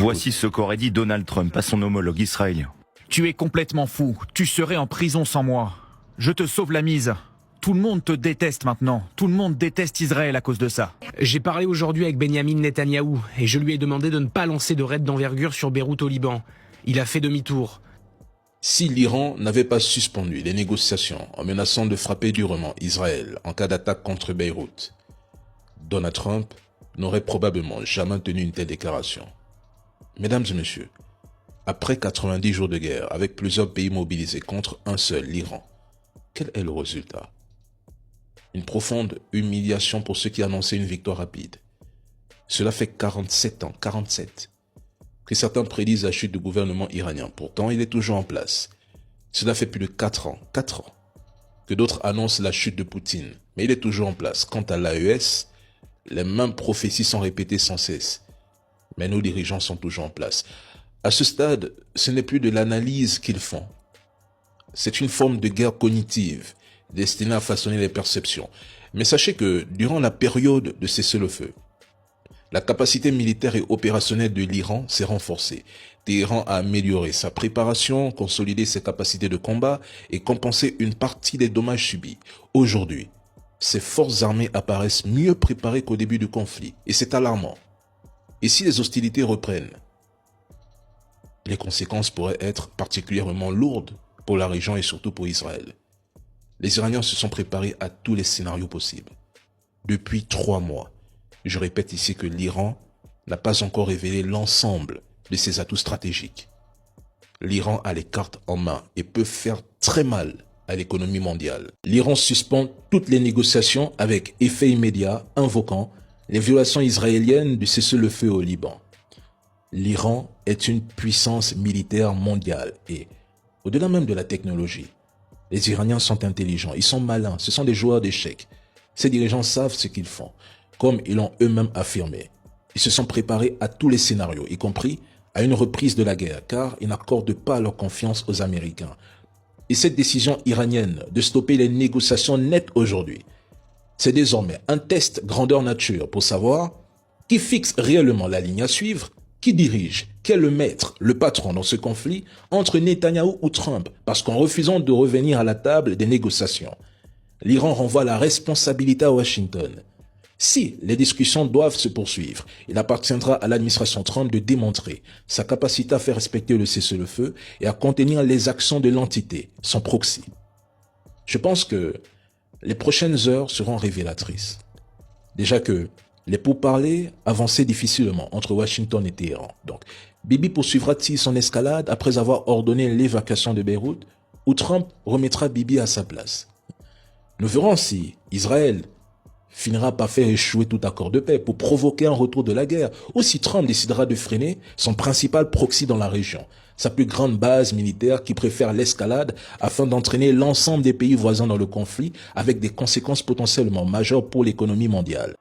Voici ce qu'aurait dit Donald Trump à son homologue israélien. Tu es complètement fou. Tu serais en prison sans moi. Je te sauve la mise. Tout le monde te déteste maintenant. Tout le monde déteste Israël à cause de ça. J'ai parlé aujourd'hui avec Benyamin Netanyahou et je lui ai demandé de ne pas lancer de raid d'envergure sur Beyrouth au Liban. Il a fait demi-tour. Si l'Iran n'avait pas suspendu les négociations en menaçant de frapper durement Israël en cas d'attaque contre Beyrouth, Donald Trump n'aurait probablement jamais tenu une telle déclaration. Mesdames et messieurs, après 90 jours de guerre avec plusieurs pays mobilisés contre un seul, l'Iran, quel est le résultat? Une profonde humiliation pour ceux qui annonçaient une victoire rapide. Cela fait 47 ans, 47, que certains prédisent la chute du gouvernement iranien. Pourtant, il est toujours en place. Cela fait plus de 4 ans, que d'autres annoncent la chute de Poutine, mais il est toujours en place. Quant à l'AES, les mêmes prophéties sont répétées sans cesse, mais nos dirigeants sont toujours en place. À ce stade, ce n'est plus de l'analyse qu'ils font. C'est une forme de guerre cognitive, destinée à façonner les perceptions. Mais sachez que, durant la période de cessez-le-feu, la capacité militaire et opérationnelle de l'Iran s'est renforcée. Téhéran a amélioré sa préparation, consolidé ses capacités de combat et compensé une partie des dommages subis. Aujourd'hui, ses forces armées apparaissent mieux préparées qu'au début du conflit, et c'est alarmant. Et si les hostilités reprennent, les conséquences pourraient être particulièrement lourdes pour la région et surtout pour Israël. Les Iraniens se sont préparés à tous les scénarios possibles. Depuis 3 mois, je répète ici que l'Iran n'a pas encore révélé l'ensemble de ses atouts stratégiques. L'Iran a les cartes en main et peut faire très mal à l'économie mondiale. L'Iran suspend toutes les négociations avec effet immédiat, invoquant les violations israéliennes du cessez-le-feu au Liban. L'Iran est une puissance militaire mondiale et, au-delà même de la technologie, les Iraniens sont intelligents, ils sont malins, ce sont des joueurs d'échecs. Ces dirigeants savent ce qu'ils font, comme ils l'ont eux-mêmes affirmé. Ils se sont préparés à tous les scénarios, y compris à une reprise de la guerre, car ils n'accordent pas leur confiance aux Américains. Et cette décision iranienne de stopper les négociations nettes aujourd'hui, c'est désormais un test grandeur nature pour savoir qui fixe réellement la ligne à suivre, qui dirige, qui est le maître, le patron dans ce conflit entre Netanyahou ou Trump, parce qu'en refusant de revenir à la table des négociations, l'Iran renvoie la responsabilité à Washington. Si les discussions doivent se poursuivre, il appartiendra à l'administration Trump de démontrer sa capacité à faire respecter le cessez-le-feu et à contenir les actions de l'entité, son proxy. Je pense que les prochaines heures seront révélatrices. Déjà que les pourparlers avançaient difficilement entre Washington et Téhéran. Donc, Bibi poursuivra-t-il son escalade après avoir ordonné l'évacuation de Beyrouth, ou Trump remettra Bibi à sa place? Nous verrons si Israël finira par faire échouer tout accord de paix pour provoquer un retour de la guerre, ou si Trump décidera de freiner son principal proxy dans la région, sa plus grande base militaire qui préfère l'escalade afin d'entraîner l'ensemble des pays voisins dans le conflit avec des conséquences potentiellement majeures pour l'économie mondiale.